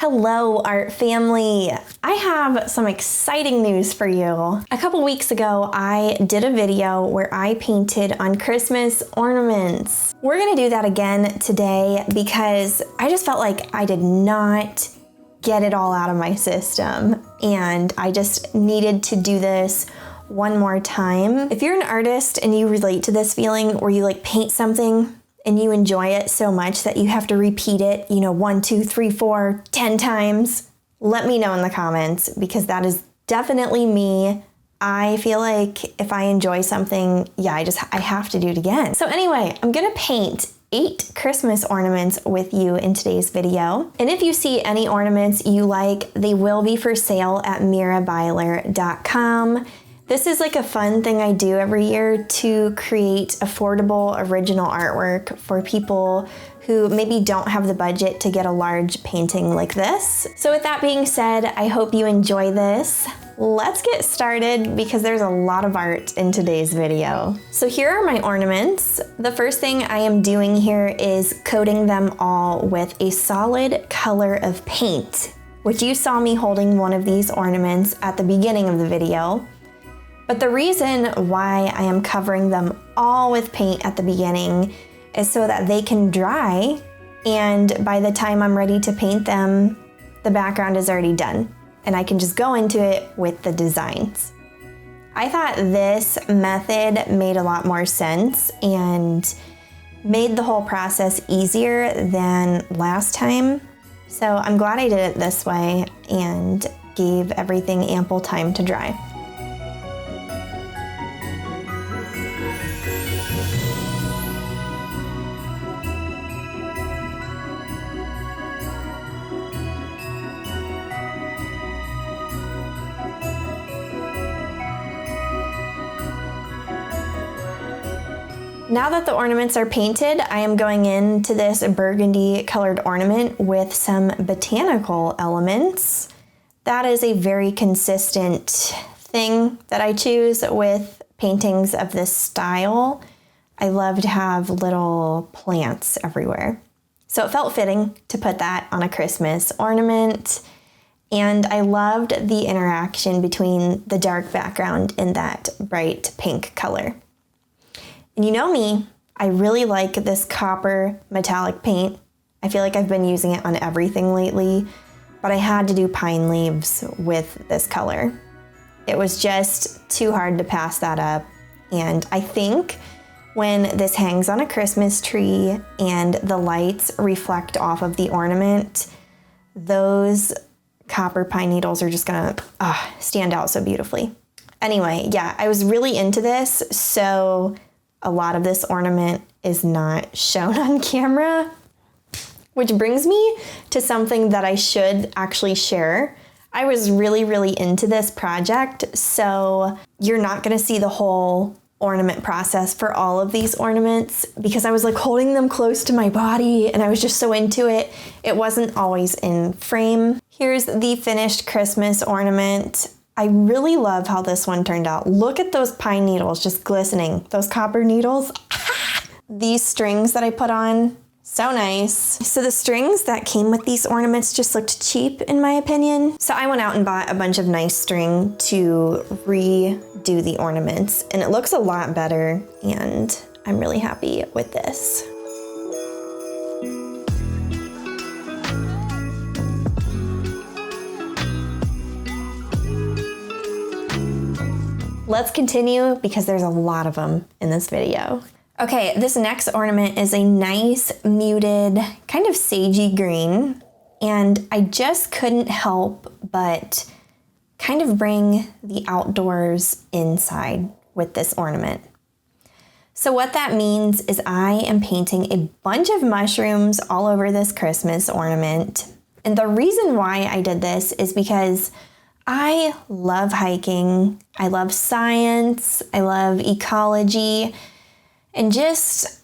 Hello, art family. I have some exciting news for you. A couple weeks ago, I did a video where I painted on Christmas ornaments. We're gonna do that again today because I just felt like I did not get it all out of my system, and I just needed to do this one more time. If you're an artist and you relate to this feeling where you paint something and you enjoy it so much that you have to repeat it, 1, 2, 3, 4, 10 times, let me know in the comments, because that is definitely me. I feel like if I enjoy something, I have to do it again. So anyway, I'm gonna paint 8 Christmas ornaments with you in today's video. And if you see any ornaments you like, they will be for sale at mirabyler.com. This is a fun thing I do every year to create affordable original artwork for people who maybe don't have the budget to get a large painting like this. So with that being said, I hope you enjoy this. Let's get started because there's a lot of art in today's video. So here are my ornaments. The first thing I am doing here is coating them all with a solid color of paint, which you saw me holding one of these ornaments at the beginning of the video. But the reason why I am covering them all with paint at the beginning is so that they can dry, and by the time I'm ready to paint them, the background is already done, and I can just go into it with the designs. I thought this method made a lot more sense and made the whole process easier than last time. So I'm glad I did it this way and gave everything ample time to dry. Now that the ornaments are painted, I am going into this burgundy colored ornament with some botanical elements. That is a very consistent thing that I choose with paintings of this style. I love to have little plants everywhere. So it felt fitting to put that on a Christmas ornament. And I loved the interaction between the dark background and that bright pink color. And you know me, I really like this copper metallic paint. I feel like I've been using it on everything lately, but I had to do pine leaves with this color. It was just too hard to pass that up. And I think when this hangs on a Christmas tree and the lights reflect off of the ornament, those copper pine needles are just gonna stand out so beautifully. Anyway, yeah, I was really into this, so a lot of this ornament is not shown on camera, which brings me to something that I should actually share. I was really into this project, so you're not gonna see the whole ornament process for all of these ornaments because I was holding them close to my body and I was just so into it. It wasn't always in frame. Here's the finished Christmas ornament. I really love how this one turned out. Look at those pine needles just glistening. Those copper needles. These strings that I put on, so nice. So the strings that came with these ornaments just looked cheap in my opinion. So I went out and bought a bunch of nice string to redo the ornaments, and it looks a lot better, and I'm really happy with this. Let's continue because there's a lot of them in this video. Okay, this next ornament is a nice muted, kind of sagey green, and I just couldn't help but kind of bring the outdoors inside with this ornament. So what that means is I am painting a bunch of mushrooms all over this Christmas ornament. And the reason why I did this is because I love hiking, I love science, I love ecology, and just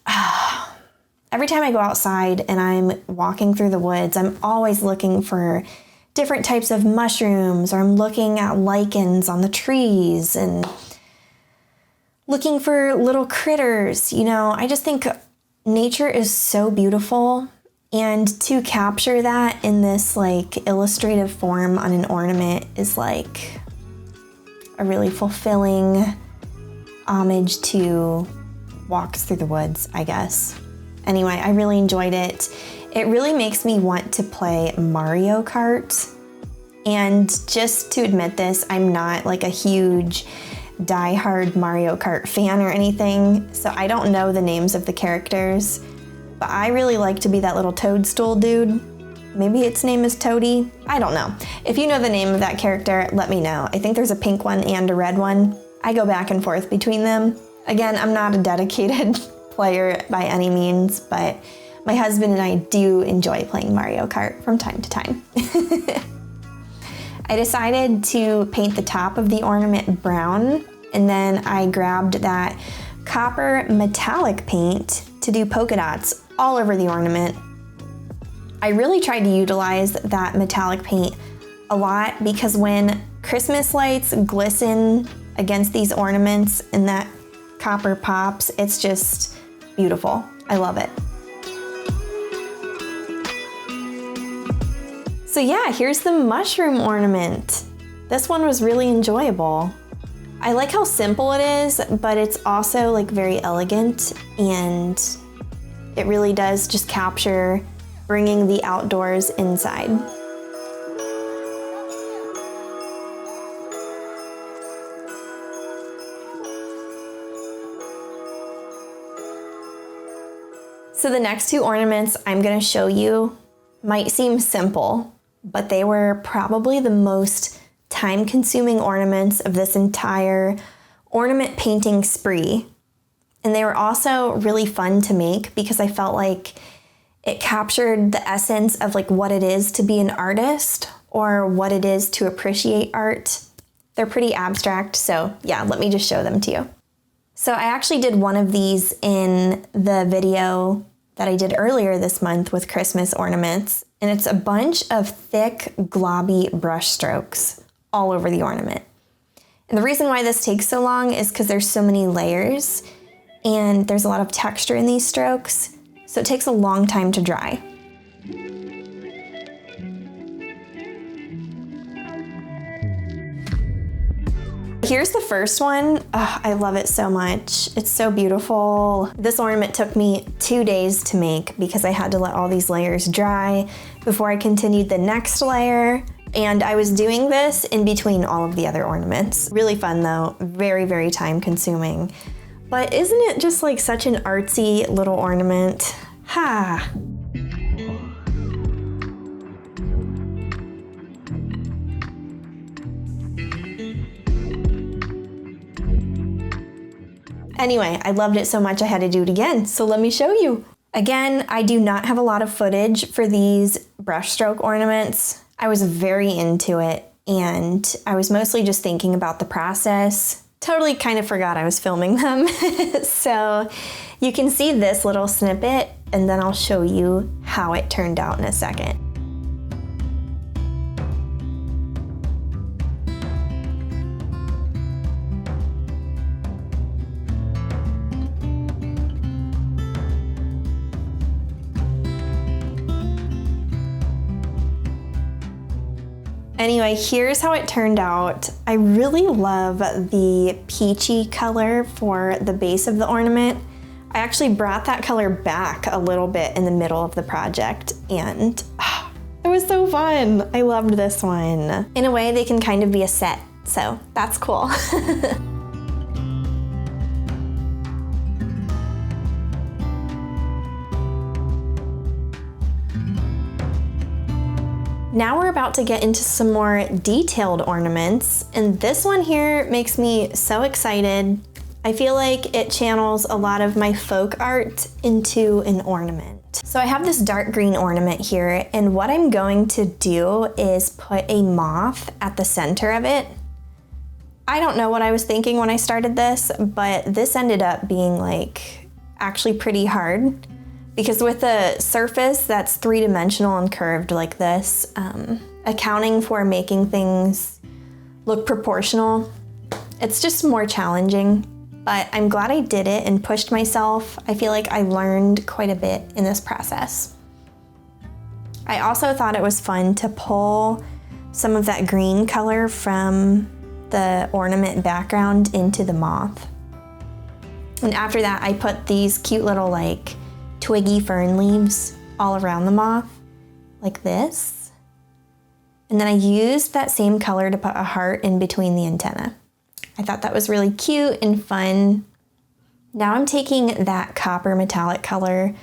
every time I go outside and I'm walking through the woods, I'm always looking for different types of mushrooms, or I'm looking at lichens on the trees and looking for little critters. I just think nature is so beautiful, And to capture that in this like illustrative form on an ornament is like a really fulfilling homage to walks through the woods, I guess. Anyway, I really enjoyed it. It really makes me want to play Mario Kart. And just to admit this, I'm not like a huge die-hard Mario Kart fan or anything, so I don't know the names of the characters, but I really like to be that little toadstool dude. Maybe its name is Toady? I don't know. If you know the name of that character, let me know. I think there's a pink one and a red one. I go back and forth between them. Again, I'm not a dedicated player by any means, but my husband and I do enjoy playing Mario Kart from time to time. I decided to paint the top of the ornament brown, and then I grabbed that copper metallic paint to do polka dots all over the ornament. I really tried to utilize that metallic paint a lot because when Christmas lights glisten against these ornaments and that copper pops, it's just beautiful. I love it. So yeah, here's the mushroom ornament. This one was really enjoyable. I like how simple it is, but it's also like very elegant, and it really does just capture bringing the outdoors inside. So the next two ornaments I'm gonna show you might seem simple, but they were probably the most time-consuming ornaments of this entire ornament painting spree. And they were also really fun to make because I felt like it captured the essence of like what it is to be an artist or what it is to appreciate art. They're pretty abstract, so yeah, let me just show them to you. So I actually did one of these in the video that I did earlier this month with Christmas ornaments, and it's a bunch of thick, globby brush strokes all over the ornament. And the reason why this takes so long is because there's so many layers and there's a lot of texture in these strokes, so it takes a long time to dry. Here's the first one. Oh, I love it so much. It's so beautiful. This ornament took me 2 days to make because I had to let all these layers dry before I continued the next layer. And I was doing this in between all of the other ornaments. Really fun though, very, very time consuming. But isn't it just like such an artsy little ornament? Ha! Anyway, I loved it so much I had to do it again, so let me show you. Again, I do not have a lot of footage for these brushstroke ornaments. I was very into it, and I was mostly just thinking about the process. Totally kind of forgot I was filming them. So you can see this little snippet, and then I'll show you how it turned out in a second. Anyway, here's how it turned out. I really love the peachy color for the base of the ornament. I actually brought that color back a little bit in the middle of the project, and it was so fun. I loved this one. In a way, they can kind of be a set, so that's cool. Now we're about to get into some more detailed ornaments, and this one here makes me so excited. I feel like it channels a lot of my folk art into an ornament. So I have this dark green ornament here, and what I'm going to do is put a moth at the center of it. I don't know what I was thinking when I started this, but this ended up being like actually pretty hard. Because with a surface that's three-dimensional and curved like this, accounting for making things look proportional, it's just more challenging. But I'm glad I did it and pushed myself. I feel like I learned quite a bit in this process. I also thought it was fun to pull some of that green color from the ornament background into the moth. And after that, I put these cute little like twiggy fern leaves all around the moth, like this. And then I used that same color to put a heart in between the antenna. I thought that was really cute and fun. Now I'm taking that copper metallic color.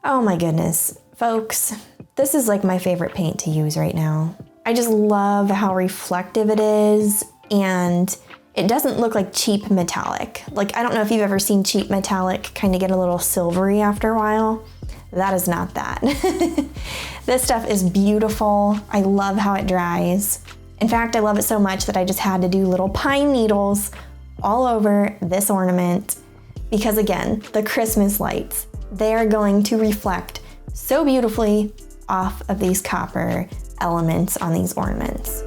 Oh my goodness, folks, this is like my favorite paint to use right now. I just love how reflective it is, and it doesn't look like cheap metallic. Like, I don't know if you've ever seen cheap metallic kind of get a little silvery after a while. That is not that. This stuff is beautiful. I love how it dries. In fact, I love it so much that I just had to do little pine needles all over this ornament because, again, the Christmas lights, they are going to reflect so beautifully off of these copper elements on these ornaments.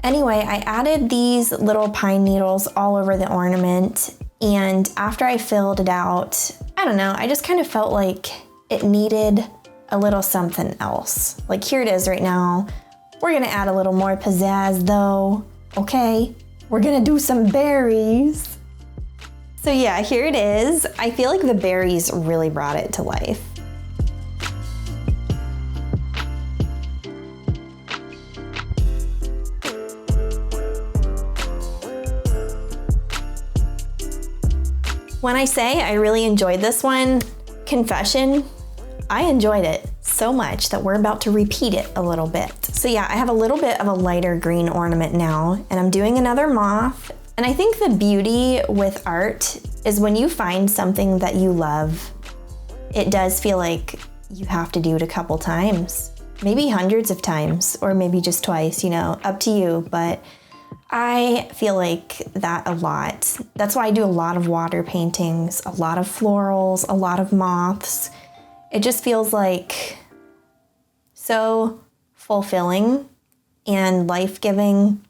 Anyway, I added these little pine needles all over the ornament, and after I filled it out, I don't know, I just kind of felt like it needed a little something else. Like, here it is right now. We're gonna add a little more pizzazz though, okay? We're gonna do some berries. So yeah, here it is. I feel like the berries really brought it to life. When I say I really enjoyed this one, confession, I enjoyed it so much that we're about to repeat it a little bit. So yeah, I have a little bit of a lighter green ornament now, and I'm doing another moth. And I think the beauty with art is when you find something that you love, it does feel like you have to do it a couple times, maybe hundreds of times, or maybe just twice, you know, up to you. But I feel like that a lot. That's why I do a lot of water paintings, a lot of florals, a lot of moths. It just feels like so fulfilling and life-giving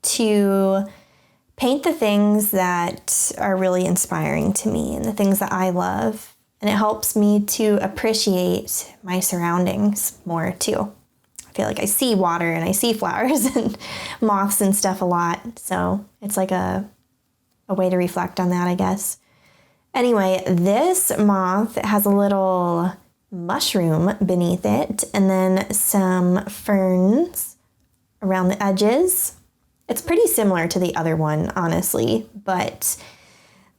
to paint the things that are really inspiring to me and the things that I love. And it helps me to appreciate my surroundings more too. I feel like I see water and I see flowers and moths and stuff a lot. So it's like a way to reflect on that, I guess. Anyway, this moth has a little mushroom beneath it and then some ferns around the edges. It's pretty similar to the other one, honestly, but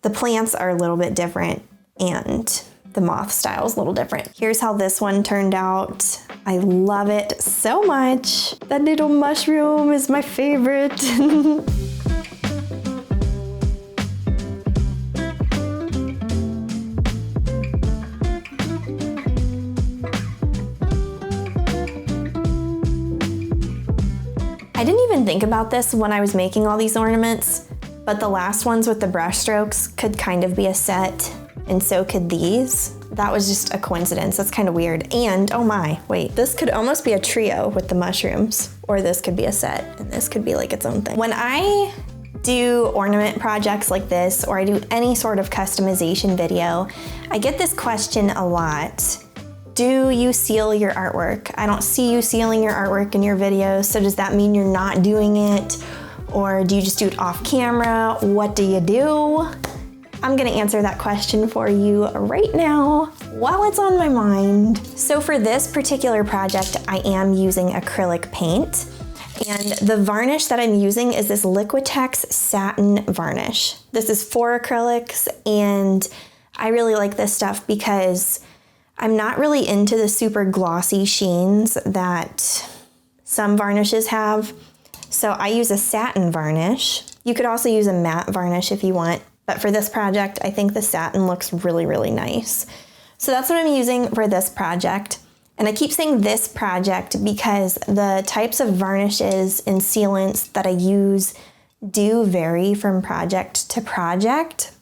the plants are a little bit different and the moth style is a little different. Here's how this one turned out. I love it so much. That little mushroom is my favorite. I didn't even think about this when I was making all these ornaments, but the last ones with the brush strokes could kind of be a set, and so could these. That was just a coincidence. That's kind of weird. And oh my, wait, this could almost be a trio with the mushrooms, or this could be a set, and this could be like its own thing. When I do ornament projects like this, or I do any sort of customization video, I get this question a lot. Do you seal your artwork? I don't see you sealing your artwork in your videos, so does that mean you're not doing it? Or do you just do it off camera? What do you do? I'm gonna answer that question for you right now while it's on my mind. So for this particular project, I am using acrylic paint, and the varnish that I'm using is this Liquitex satin varnish. This is for acrylics, and I really like this stuff because I'm not really into the super glossy sheens that some varnishes have. So I use a satin varnish. You could also use a matte varnish if you want, but for this project, I think the satin looks really, really nice. So that's what I'm using for this project. And I keep saying this project because the types of varnishes and sealants that I use do vary from project to project.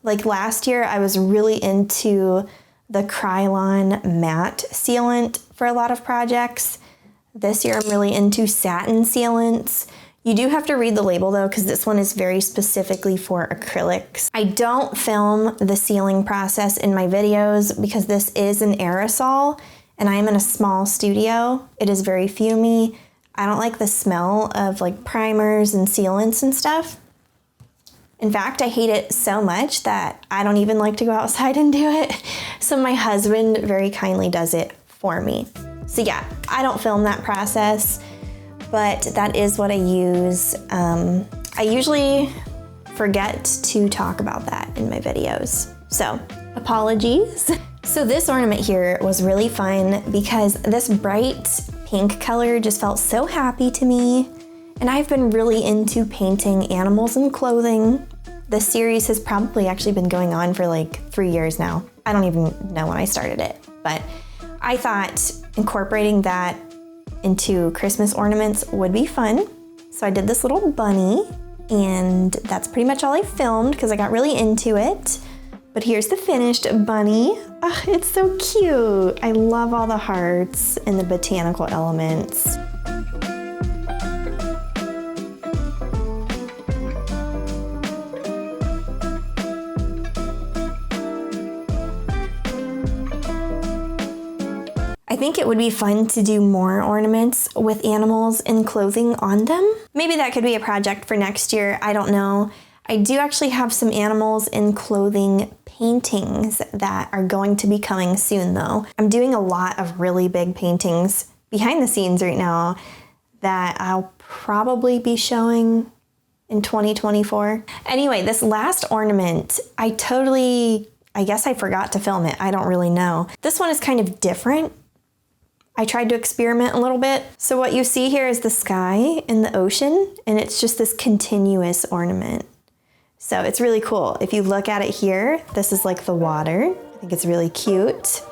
Like last year, I was really into the Krylon matte sealant for a lot of projects. This year I'm really into satin sealants. You do have to read the label though, because this one is very specifically for acrylics. I don't film the sealing process in my videos because this is an aerosol and I am in a small studio. It is very fumey. I don't like the smell of like primers and sealants and stuff. In fact, I hate it so much that I don't even like to go outside and do it. So my husband very kindly does it for me. So yeah, I don't film that process, but that is what I use. I usually forget to talk about that in my videos. So apologies. So this ornament here was really fun because this bright pink color just felt so happy to me. And I've been really into painting animals and clothing. This series has probably actually been going on for like 3 years now. I don't even know when I started it, but I thought incorporating that into Christmas ornaments would be fun. So I did this little bunny, and that's pretty much all I filmed because I got really into it. But here's the finished bunny. Oh, it's so cute. I love all the hearts and the botanical elements. I think it would be fun to do more ornaments with animals and clothing on them. Maybe that could be a project for next year, I don't know. I do actually have some animals and clothing paintings that are going to be coming soon though. I'm doing a lot of really big paintings behind the scenes right now that I'll probably be showing in 2024. Anyway, this last ornament, I guess I forgot to film it. I don't really know. This one is kind of different. I tried to experiment a little bit. So what you see here is the sky and the ocean, and it's just this continuous ornament. So it's really cool. If you look at it here, this is like the water. I think it's really cute.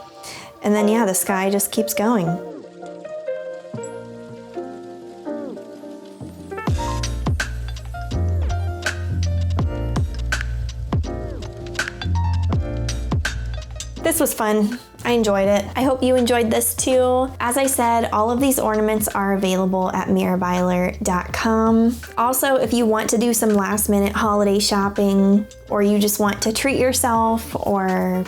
And then yeah, the sky just keeps going. This was fun. I enjoyed it. I hope you enjoyed this too. As I said, all of these ornaments are available at mirabyler.com. Also, if you want to do some last minute holiday shopping, or you just want to treat yourself or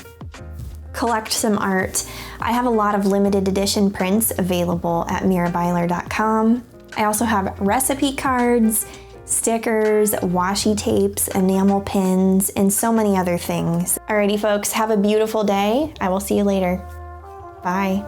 collect some art, I have a lot of limited edition prints available at mirabyler.com. I also have recipe cards, stickers, washi tapes, enamel pins, and so many other things. Alrighty folks, have a beautiful day. I will see you later. Bye.